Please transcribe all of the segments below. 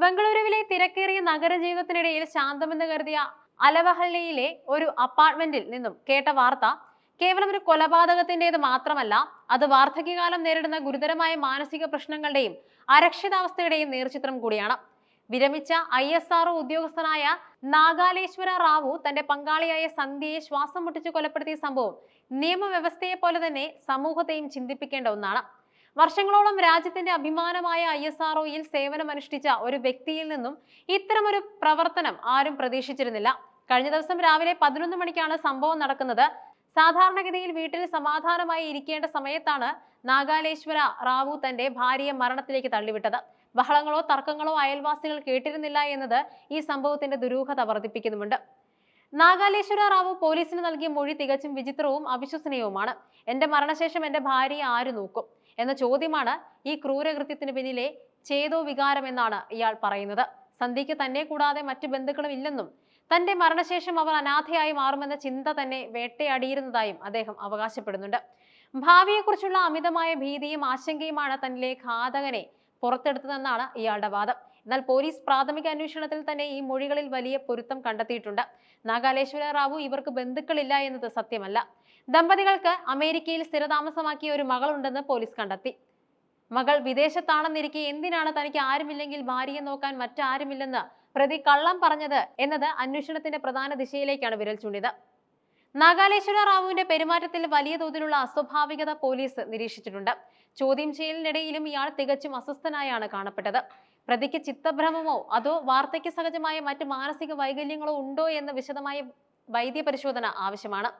ബംഗളൂരുവിലെ തിരക്കേറിയ നഗരജീവിതത്തിനിടയിൽ ശാന്തമെന്ന് കരുതിയ അലവഹല്ലയിലെ ഒരു അപ്പാർട്ട്മെന്റിൽ നിന്നും കേട്ട വാർത്ത കേവലം ഒരു കൊലപാതകത്തിന്റേത് മാത്രമല്ല, അത് വാർദ്ധക്യകാലം നേരിടുന്ന ഗുരുതരമായ മാനസിക പ്രശ്നങ്ങളുടെയും അരക്ഷിതാവസ്ഥയുടെയും നേർചിത്രം കൂടിയാണ്. വിരമിച്ച ISRO ഉദ്യോഗസ്ഥനായ നാഗാലേശ്വര റാവു തന്റെ പങ്കാളിയായ സന്ധ്യയെ ശ്വാസം മുട്ടിച്ച് കൊലപ്പെടുത്തിയ സംഭവം നിയമവ്യവസ്ഥയെ പോലെ തന്നെ സമൂഹത്തെയും ചിന്തിപ്പിക്കേണ്ട ഒന്നാണ്. വർഷങ്ങളോളം രാജ്യത്തിന്റെ അഭിമാനമായ ISROയിൽ സേവനമനുഷ്ഠിച്ച ഒരു വ്യക്തിയിൽ നിന്നും ഇത്തരമൊരു പ്രവർത്തനം ആരും പ്രതീക്ഷിച്ചിരുന്നില്ല. കഴിഞ്ഞ ദിവസം രാവിലെ 11 മണിക്കാണ് സംഭവം നടക്കുന്നത്. സാധാരണഗതിയിൽ വീട്ടിൽ സമാധാനമായി ഇരിക്കേണ്ട സമയത്താണ് നാഗാലേശ്വര റാവു തന്റെ ഭാര്യയെ മരണത്തിലേക്ക് തള്ളിവിട്ടത്. ബഹളങ്ങളോ തർക്കങ്ങളോ അയൽവാസികൾ കേട്ടിരുന്നില്ല എന്നത് ഈ സംഭവത്തിന്റെ ദുരൂഹത വർദ്ധിപ്പിക്കുന്നുമുണ്ട്. നാഗാലേശ്വര റാവു പോലീസിന് നൽകിയ മൊഴി തികച്ചും വിചിത്രവും അവിശ്വസനീയവുമാണ്. എന്റെ മരണശേഷം എന്റെ ഭാര്യയെ ആര് നോക്കും എന്ന ചോദ്യമാണ് ഈ ക്രൂരകൃത്യത്തിന് പിന്നിലെ ചേതോ വികാരം എന്നാണ് ഇയാൾ പറയുന്നത്. സന്ധ്യയ്ക്ക് തന്നെ കൂടാതെ മറ്റു ബന്ധുക്കളും ഇല്ലെന്നും തന്റെ മരണശേഷം അവർ അനാഥയായി മാറുമെന്ന ചിന്ത തന്നെ വേട്ടയാടിയിരുന്നതായും അദ്ദേഹം അവകാശപ്പെടുന്നുണ്ട്. ഭാവിയെക്കുറിച്ചുള്ള അമിതമായ ഭീതിയും ആശങ്കയുമാണ് തന്നിലെ ഘാതകനെ പുറത്തെടുത്തതെന്നാണ് ഇയാളുടെ വാദം. എന്നാൽ പോലീസ് പ്രാഥമിക അന്വേഷണത്തിൽ തന്നെ ഈ മൊഴികളിൽ വലിയ പൊരുത്തം കണ്ടെത്തിയിട്ടുണ്ട്. നാഗാലേശ്വര റാവു ഇവർക്ക് ബന്ധുക്കളില്ല എന്നത് സത്യമല്ല. ദമ്പതികൾക്ക് അമേരിക്കയിൽ സ്ഥിരതാമസമാക്കിയ ഒരു മകളുണ്ടെന്ന് പോലീസ് കണ്ടെത്തി. മകൾ വിദേശത്താണെന്നിരിക്കെ എന്തിനാണ് തനിക്ക് ആരുമില്ലെങ്കിൽ ഭാര്യയെ നോക്കാൻ മറ്റാരുമില്ലെന്ന് പ്രതി കള്ളം പറഞ്ഞത് എന്നത് അന്വേഷണത്തിന്റെ പ്രധാന ദിശയിലേക്കാണ് വിരൽ ചൂണ്ടിയത്. നാഗാലേശ്വര റാവുവിന്റെ പെരുമാറ്റത്തിൽ വലിയ തോതിലുള്ള അസ്വാഭാവികത പോലീസ് നിരീക്ഷിച്ചിട്ടുണ്ട്. ചോദ്യം ചെയ്യലിനിടയിലും ഇയാൾ തികച്ചും അസ്വസ്ഥനായാണ് കാണപ്പെട്ടത്. പ്രതിക്ക് ചിത്തഭ്രമമോ അതോ വാർദ്ധക്യ സഹജമായ മറ്റ് മാനസിക വൈകല്യങ്ങളോ ഉണ്ടോ എന്ന് വിശദമായ വൈദ്യപരിശോധന ആവശ്യമാണ്.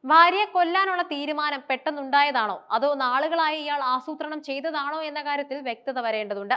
ഭാര്യയെ കൊല്ലാനുള്ള തീരുമാനം പെട്ടെന്നുണ്ടായതാണോ അതോ നാളുകളായി ഇയാൾ ആസൂത്രണം ചെയ്തതാണോ എന്ന കാര്യത്തിൽ വ്യക്തത വരേണ്ടതുണ്ട്.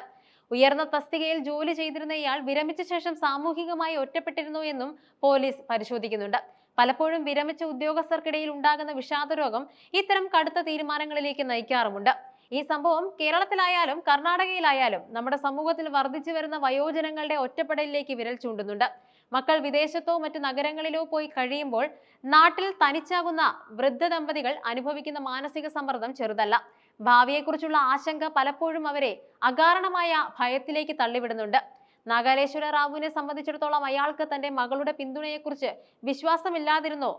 ഉയർന്ന തസ്തികയിൽ ജോലി ചെയ്തിരുന്ന ഇയാൾ വിരമിച്ച ശേഷം സാമൂഹികമായി ഒറ്റപ്പെട്ടിരുന്നു എന്നും പോലീസ് പരിശോധിക്കുന്നുണ്ട്. പലപ്പോഴും വിരമിച്ച ഉദ്യോഗസ്ഥർക്കിടയിൽ ഉണ്ടാകുന്ന വിഷാദരോഗം ഇത്തരം കടുത്ത തീരുമാനങ്ങളിലേക്ക് നയിക്കാറുമുണ്ട്. ഈ സംഭവം കേരളത്തിലായാലും കർണാടകയിലായാലും നമ്മുടെ സമൂഹത്തിൽ വർദ്ധിച്ചു വരുന്ന വയോജനങ്ങളുടെ ഒറ്റപ്പെടലിലേക്ക് വിരൽ ചൂണ്ടുന്നുണ്ട്. മക്കൾ വിദേശത്തോ മറ്റു നഗരങ്ങളിലോ പോയി കഴിയുമ്പോൾ നാട്ടിൽ തനിച്ചാകുന്ന വൃദ്ധ ദമ്പതികൾ അനുഭവിക്കുന്ന മാനസിക സമ്മർദ്ദം ചെറുതല്ല. ഭാവിയെക്കുറിച്ചുള്ള ആശങ്ക പലപ്പോഴും അവരെ അകാരണമായ ഭയത്തിലേക്ക് തള്ളിവിടുന്നുണ്ട്. നാഗാലേശ്വര റാവുവിനെ സംബന്ധിച്ചിടത്തോളം അയാൾക്ക് തന്റെ മകളുടെ പിന്തുണയെക്കുറിച്ച് വിശ്വാസമില്ലാതിരുന്നോ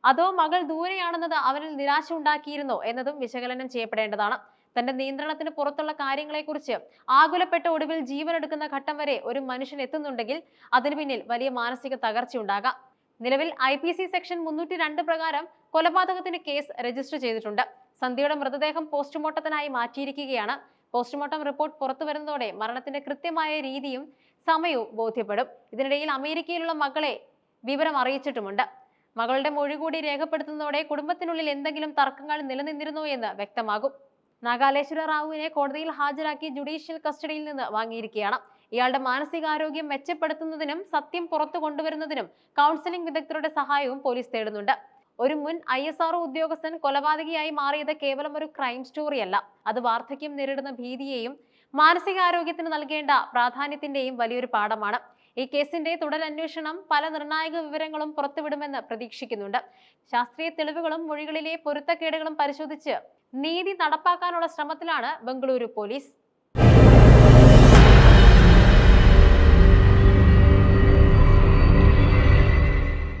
അതോ മകൾ ദൂരെയാണെന്നത് അവനിൽ നിരാശ ഉണ്ടാക്കിയിരുന്നോ എന്നതും വിശകലനം ചെയ്യപ്പെടേണ്ടതാണ്. തന്റെ നിയന്ത്രണത്തിന് പുറത്തുള്ള കാര്യങ്ങളെക്കുറിച്ച് ആകുലപ്പെട്ട ഒടുവിൽ ജീവനെടുക്കുന്ന ഘട്ടം വരെ ഒരു മനുഷ്യൻ എത്തുന്നുണ്ടെങ്കിൽ അതിനു പിന്നിൽ വലിയ മാനസിക തകർച്ചയുണ്ടാകാം. നിലവിൽ IPC സെക്ഷൻ 302 പ്രകാരം കൊലപാതകത്തിന് കേസ് രജിസ്റ്റർ ചെയ്തിട്ടുണ്ട്. സന്ധ്യയുടെ മൃതദേഹം പോസ്റ്റ്മോർട്ടത്തിനായി മാറ്റിയിരിക്കുകയാണ്. പോസ്റ്റ്മോർട്ടം റിപ്പോർട്ട് പുറത്തു വരുന്നതോടെ മരണത്തിന്റെ കൃത്യമായ രീതിയും സമയവും ബോധ്യപ്പെടും. ഇതിനിടയിൽ അമേരിക്കയിലുള്ള മകളെ വിവരം അറിയിച്ചിട്ടുമുണ്ട്. മകളുടെ മൊഴി കൂടി രേഖപ്പെടുത്തുന്നതോടെ കുടുംബത്തിനുള്ളിൽ എന്തെങ്കിലും തർക്കങ്ങൾ നിലനിന്നിരുന്നോ എന്ന് വ്യക്തമാകും. നാഗാലേശ്വര റാവുവിനെ കോടതിയിൽ ഹാജരാക്കി ജുഡീഷ്യൽ കസ്റ്റഡിയിൽ നിന്ന് വാങ്ങിയിരിക്കുകയാണ്. ഇയാളുടെ മാനസികാരോഗ്യം മെച്ചപ്പെടുത്തുന്നതിനും സത്യം പുറത്തു കൊണ്ടുവരുന്നതിനും കൗൺസിലിംഗ് വിദഗ്ധരുടെ സഹായവും പോലീസ് തേടുന്നുണ്ട്. ഒരു മുൻ ISRO ഉദ്യോഗസ്ഥൻ കൊലപാതകിയായി മാറിയത് കേവലം ഒരു ക്രൈം സ്റ്റോറിയല്ല, അത് വാർദ്ധക്യം നേരിടുന്ന ഭീതിയെയും മാനസികാരോഗ്യത്തിന് നൽകേണ്ട പ്രാധാന്യത്തിന്റെയും വലിയൊരു പാഠമാണ്. ഈ കേസിന്റെ തുടരന്വേഷണം പല നിർണായക വിവരങ്ങളും പുറത്തുവിടുമെന്ന് പ്രതീക്ഷിക്കുന്നുണ്ട്. ശാസ്ത്രീയ തെളിവുകളും മൊഴികളിലെ പൊരുത്തക്കേടുകളും പരിശോധിച്ച് നീതി നടപ്പാക്കാനുള്ള ശ്രമത്തിലാണ് ബംഗളൂരു പോലീസ്.